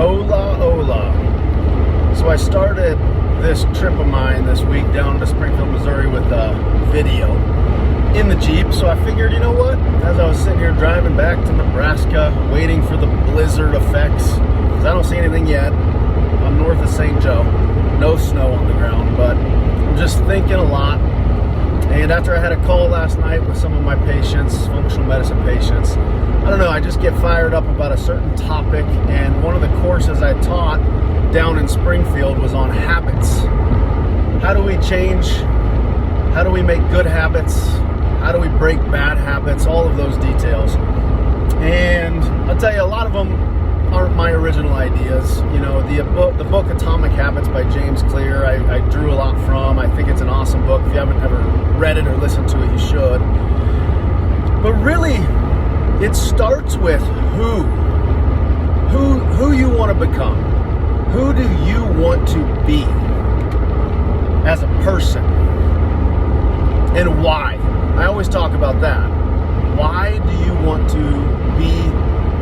Hola, hola. So I started this trip of mine this week down to Springfield, Missouri with a video in the Jeep. So I figured, you know what? As I was sitting here driving back to Nebraska, waiting for the blizzard effects, because I don't see anything yet. I'm north of St. Joe. No snow on the ground, but I'm just thinking a lot. And after I had a call last night with some of my patients, functional medicine patients, I don't know, I just get fired up about a certain topic. And one of the courses I taught down in Springfield was on habits. How do we change? How do we make good habits? How do we break bad habits? All of those details. And I'll tell you, a lot of them aren't my original ideas. You know, the book Atomic Habits by James Clear, I drew a lot from. I think it's an awesome book. If you haven't ever read it or listened to it, you should. But really, it starts with who you want to become. Who do you want to be as a person? And why? I always talk about that. Why do you want to be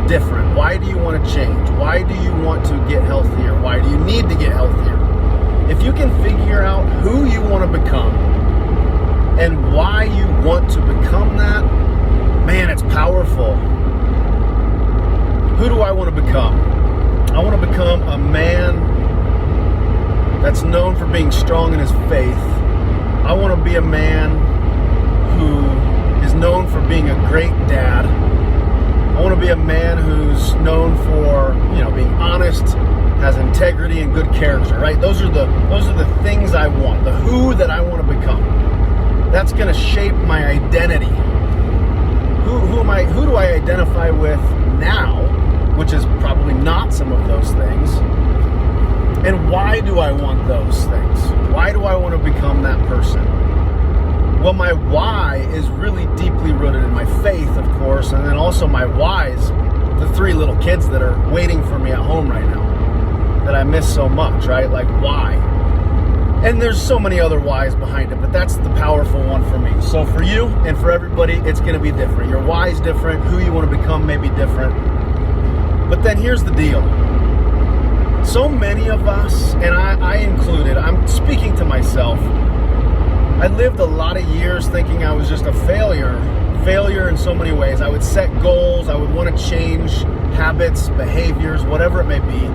different? Why do you want to change? Why do you want to get healthier? Why do you need to get healthier? If you can figure out who you want to become and why you want to become that, man, it's powerful. Who do I want to become? I want to become a man that's known for being strong in his faith. I want to be a man who is known for being a great dad. I want to be a man who's known for, being honest, has integrity and good character, right? Those are the things I want, the who that I want to become. That's going to shape my identity. Who do I identify with now, which is probably not some of those things? And why do I want those things? Why do I want to become that person? Well, my why is really deeply rooted in my faith, of course, and then also my whys, the 3 little kids that are waiting for me at home right now that I miss so much, right? Like, why? And there's so many other whys behind it, but that's the powerful one for me. So for you and for everybody, it's going to be different. Your why is different. Who you want to become may be different. But then here's the deal. So many of us, and I included, I'm speaking to myself, I lived a lot of years thinking I was just a failure in so many ways. I would set goals, I would want to change habits, behaviors, whatever it may be.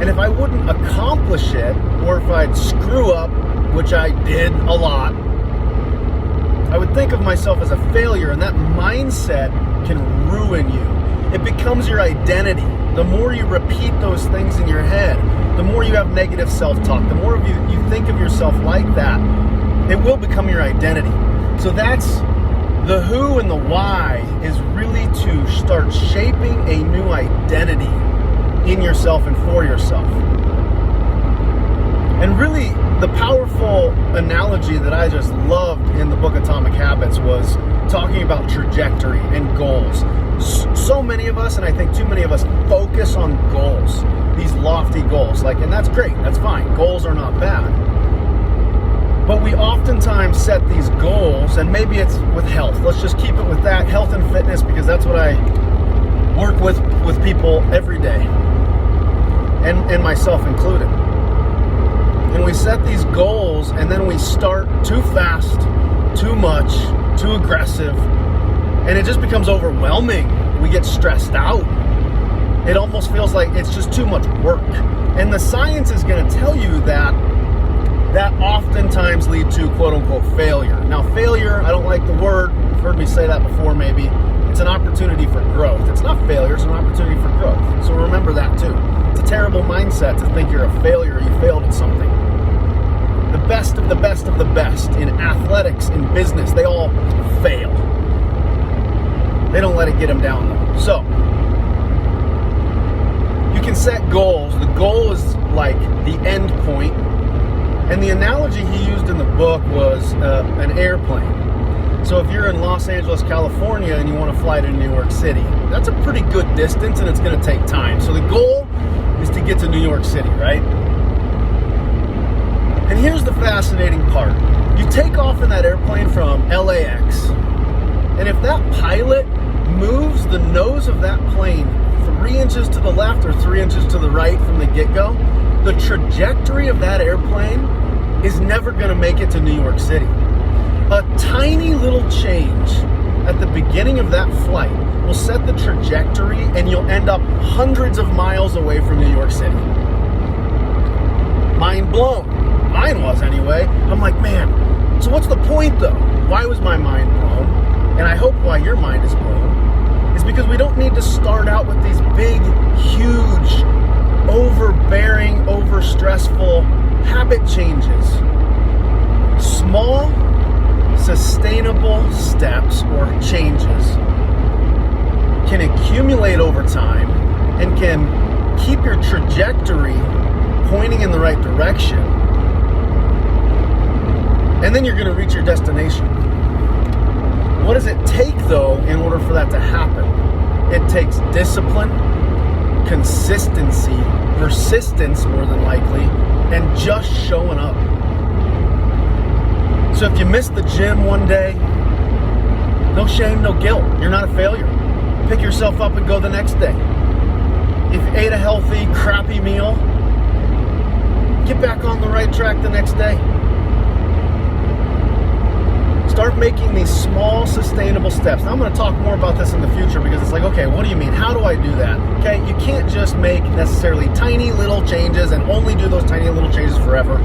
And if I wouldn't accomplish it, or if I'd screw up, which I did a lot, I would think of myself as a failure, and that mindset can ruin you. It becomes your identity. The more you repeat those things in your head, the more you have negative self-talk, the more you think of yourself like that, it will become your identity. So that's the who, and the why is really to start shaping a new identity in yourself and for yourself. And really, the powerful analogy that I just loved in the book Atomic Habits was talking about trajectory and goals. So many of us, and I think too many of us, focus on goals, these lofty goals. And that's great, that's fine. Goals are not bad. But we oftentimes set these goals, and maybe it's with health. Let's just keep it with that, health and fitness, because that's what I work with people every day, and myself included. And we set these goals, and then we start too fast, too much, too aggressive, and it just becomes overwhelming. We get stressed out. It almost feels like it's just too much work. And the science is going to tell you that oftentimes lead to quote-unquote failure. Now, failure, I don't like the word. You've heard me say that before, maybe. It's an opportunity for growth. It's not failure, it's an opportunity for growth. So remember that too. It's a terrible mindset to think you're a failure, you failed at something. The best of the best of the best in athletics, in business, they all fail. They don't let it get them down though. So, you can set goals. The goal is like the end point. And the analogy he used in the book was an airplane. So if you're in Los Angeles, California, and you want to fly to New York City, that's a pretty good distance, and it's going to take time. So the goal is to get to New York City, right? And here's the fascinating part. You take off in that airplane from LAX, and if that pilot moves the nose of that plane 3 inches to the left or 3 inches to the right from the get-go, the trajectory of that airplane is never going to make it to New York City. A tiny little change at the beginning of that flight will set the trajectory, and you'll end up hundreds of miles away from New York City. Mind blown. Mine was anyway. I'm like, man, so what's the point though? Why was my mind blown? And I hope why your mind is blown is because we don't need to start out with these big, huge, overbearing, overstressful habit changes. Small, sustainable steps or changes can accumulate over time and can keep your trajectory pointing in the right direction. And then you're going to reach your destination. What does it take, though, in order for that to happen? It takes discipline, consistency, persistence, more than likely, and just showing up. So if you miss the gym one day, no shame, no guilt. You're not a failure. Pick yourself up and go the next day. If you ate a healthy, crappy meal, get back on the right track the next day. Start making these small, sustainable steps. Now, I'm going to talk more about this in the future because it's like, okay, what do you mean? How do I do that? Okay, you can't just make necessarily tiny little changes and only do those tiny little changes forever.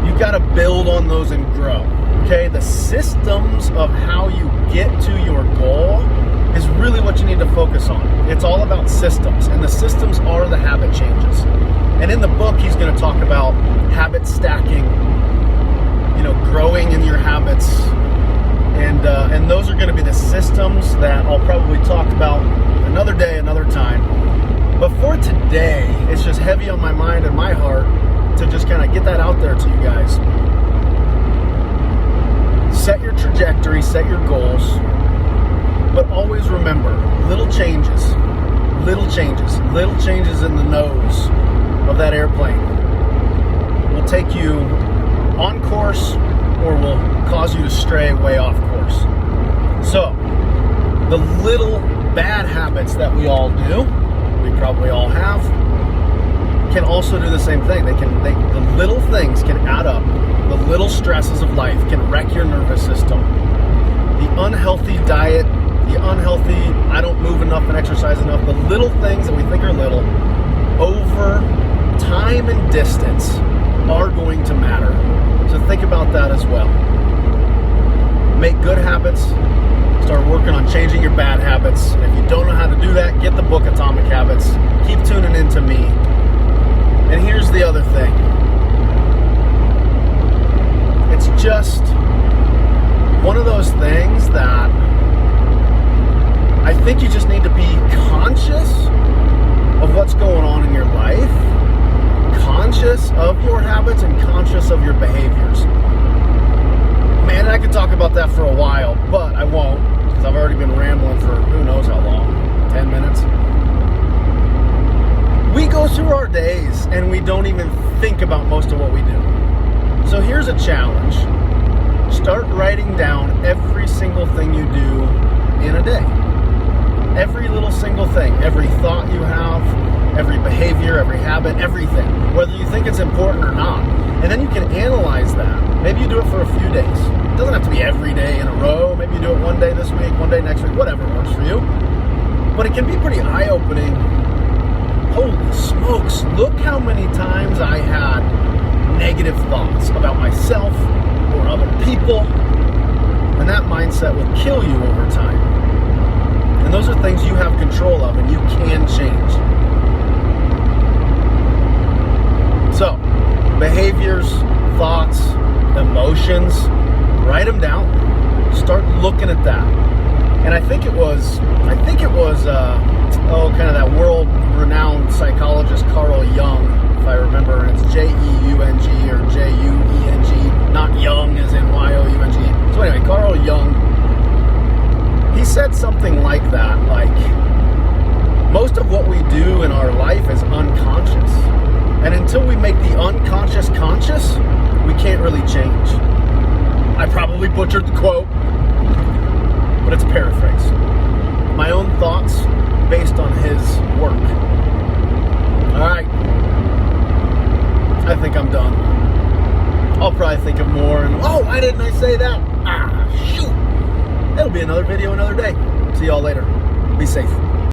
You've got to build on those and grow. Okay, the systems of how you get to your goal is really what you need to focus on. It's all about systems, and the systems are the habit changes. And in the book, he's going to talk about habit stacking, growing in your habits, and those are going to be the systems that I'll probably talk about another day, another time. But for today, it's just heavy on my mind and my heart to just kind of get that out there to you guys. Set your trajectory, set your goals, but always remember, little changes in the nose of that airplane will take you on course or will cause you to stray way off course. So, the little bad habits that we all do, we probably all have, can also do the same thing. The little things can add up. The little stresses of life can wreck your nervous system. The unhealthy diet, the unhealthy, I don't move enough and exercise enough, the little things that we think are little, over time and distance, are going to matter. So think about that as well. Make good habits. Start working on changing your bad habits. If you don't know how to do that, get the book Atomic Habits. Keep tuning in to me. And here's the other thing. It's just one of those things that I think you just need to be conscious of what's going on in your life, conscious of your habits, and conscious of your behaviors. Man, I could talk about that for a while, but I won't, because I've already been rambling for who knows how long, 10 minutes. We go through our days and we don't even think about most of what we do. So here's a challenge. Start writing down every single thing you do in a day. Every little single thing, every thought you have, every behavior, every habit, everything, whether you think it's important or not. And then you can analyze that. Maybe you do it for a few days. It doesn't have to be every day in a row. Maybe you do it one day this week, one day next week, whatever works for you. But it can be pretty eye-opening. Holy smokes, look how many times I had negative thoughts about myself or other people. And that mindset will kill you over time. And those are things you have control of and you can change. So, behaviors, thoughts, emotions, write them down. Start looking at that. And I think it was kind of that world-renowned psychologist Carl Jung, if I remember, and it's J-E-U-N-G or J-U-E-N-G, not Young as in Y-O-U-N-G. So anyway, Carl Jung, he said something like that, like, most of what we do in our life is unconscious. And until we make the unconscious conscious, we can't really change. I probably butchered the quote, but it's a paraphrase. My own thoughts based on his work. All right. I think I'm done. I'll probably think of more. And oh, why didn't I say that? Ah, shoot. It'll be another video another day. See y'all later. Be safe.